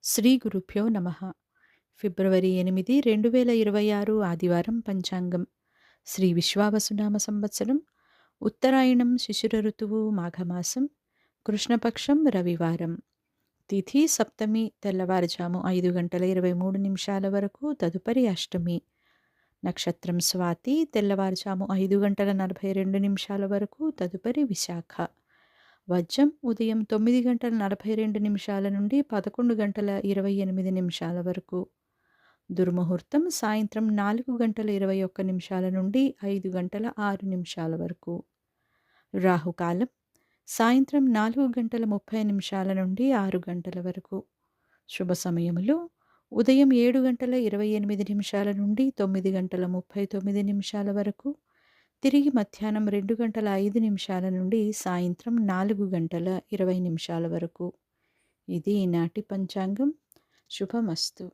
శ్రీ గురుభ్యో నమః. ఫిబ్రవరి 8, 2026 ఆదివారం పంచాంగం. శ్రీ విశ్వావసునామ సంవత్సరం. ఉత్తరాయణం శిశిర ఋతువు మాఘమాసం. కృష్ణపక్షం రవివారం. తిథి సప్తమి తెల్లవారుజాము 5 గంటల 23 నిమిషాల వరకు, తదుపరి అష్టమి. నక్షత్రం స్వాతి తెల్లవారుజాము 5 గంటల 42 నిమిషాల వరకు, తదుపరి విశాఖ. వజ్రం ఉదయం 9 గంటల 42 నిమిషాల నుండి 11 గంటల 28 నిమిషాల వరకు. దుర్ముహూర్తం సాయంత్రం 4 గంటల 21 నిమిషాల నుండి 5 గంటల 6 నిమిషాల వరకు. రాహుకాలం సాయంత్రం 4 గంటల 30 నిమిషాల నుండి 6 గంటల వరకు. శుభ సమయములు ఉదయం 7 గంటల 28 నిమిషాల నుండి 9 గంటల 39 నిమిషాల వరకు. తిరిగి మధ్యాహ్నం 2 గంటల 5 నిమిషాల నుండి సాయంత్రం 4 గంటల 20 నిమిషాల వరకు. ఇది ఈనాటి పంచాంగం. శుభమస్తు.